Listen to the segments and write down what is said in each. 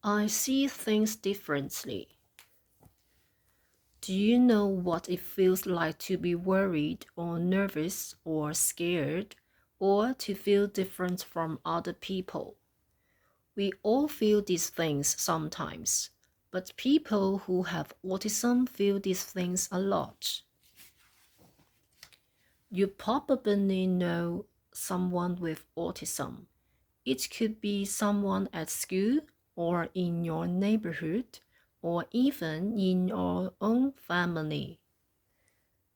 I see things differently. Do you know what it feels like to be worried or nervous or scared or to feel different from other people? We all feel these things sometimes, but people who have autism feel these things a lot. You probably know someone with autism. It could be someone at school or in your neighborhood or even in your own family.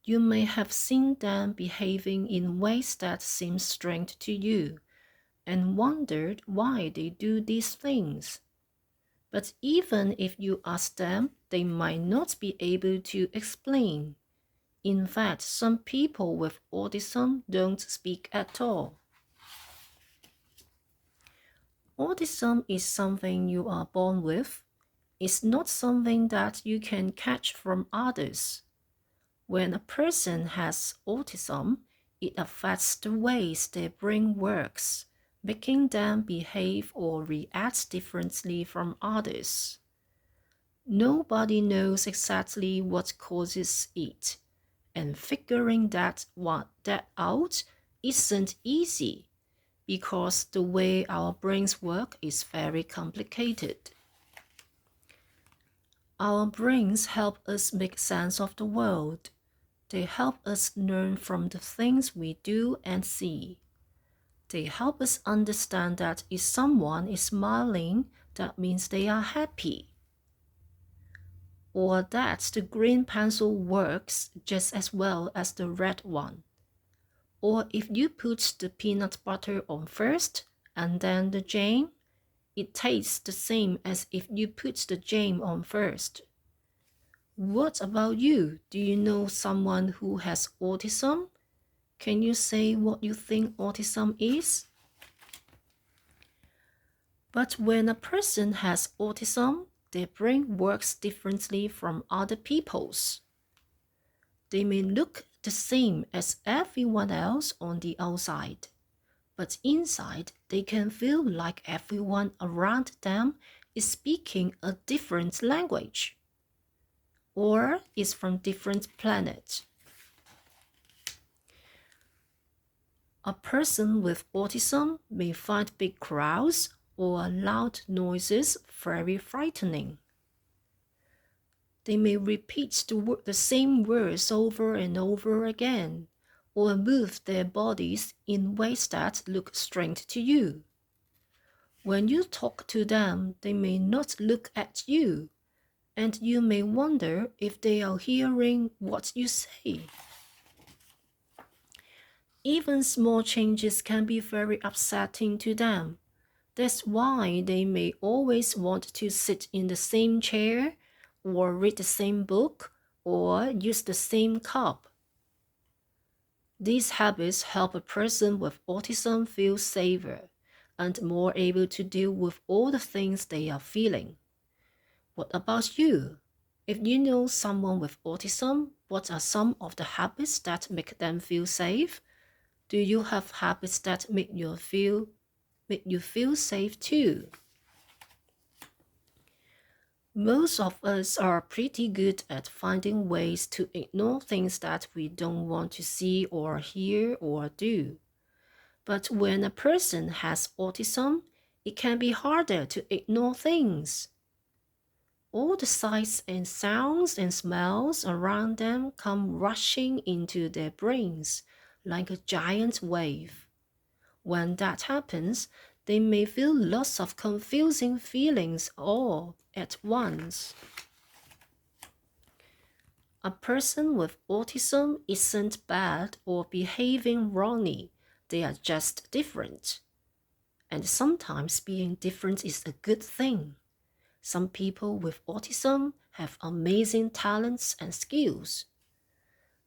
You may have seen them behaving in ways that seem strange to you and wondered why they do these things. But even if you ask them, they might not be able to explain. In fact, some people with autism don't speak at all. Autism is something you are born with. It's not something that you can catch from others. When a person has autism, it affects the ways their brain works, making them behave or react differently from others. Nobody knows exactly what causes it, and figuring that out isn't easy because the way our brains work is very complicated. Our brains help us make sense of the world. They help us learn from the things we do and see. They help us understand that if someone is smiling, that means they are happy. Or that the green pencil works just as well as the red one. Or if you put the peanut butter on first and then the jam, it tastes the same as if you put the jam on first. What about you? Do you know someone who has autism? Can you say what you think autism is? But when a person has autism, their brain works differently from other people's. They may look the same as everyone else on the outside, but inside they can feel like everyone around them is speaking a different language or is from different planets. A person with autism may find big crowds or loud noises very frightening. They may repeat the same words over and over again, or move their bodies in ways that look strange to you. When you talk to them, they may not look at you, and you may wonder if they are hearing what you say. Even small changes can be very upsetting to them. That's why they may always want to sit in the same chair, or read the same book, or use the same cup. These habits help a person with autism feel safer and more able to deal with all the things they are feeling. What about you? If you know someone with autism, what are some of the habits that make them feel safe? Do you have habits that make you feel safe too? Most of us are pretty good at finding ways to ignore things that we don't want to see or hear or do. But when a person has autism, it can be harder to ignore things. All the sights and sounds and smells around them come rushing into their brains like a giant wave. When that happens, they may feel lots of confusing feelings all at once. A person with autism isn't bad or behaving wrongly. They are just different. And sometimes being different is a good thing. Some people with autism have amazing talents and skills.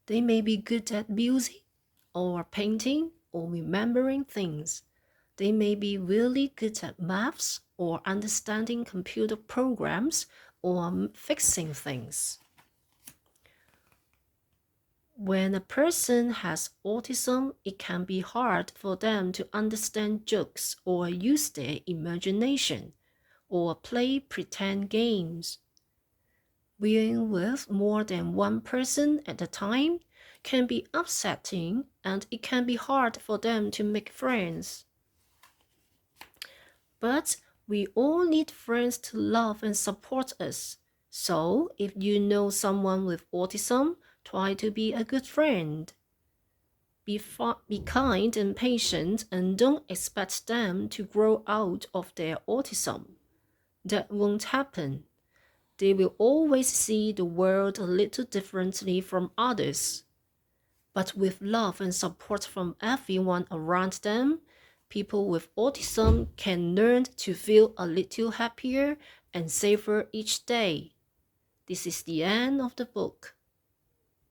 They may be good at music or painting or remembering things. They may be really good at maths or understanding computer programs or fixing things. When a person has autism, it can be hard for them to understand jokes or use their imagination, or play pretend games. Being with more than one person at a time can be upsetting, and it can be hard for them to make friends. But we all need friends to love and support us. So if you know someone with autism, try to be a good friend. Be kind and patient, and don't expect them to grow out of their autism. That won't happen. They will always see the world a little differently from others. But with love and support from everyone around them, people with autism can learn to feel a little happier and safer each day. This is the end of the book.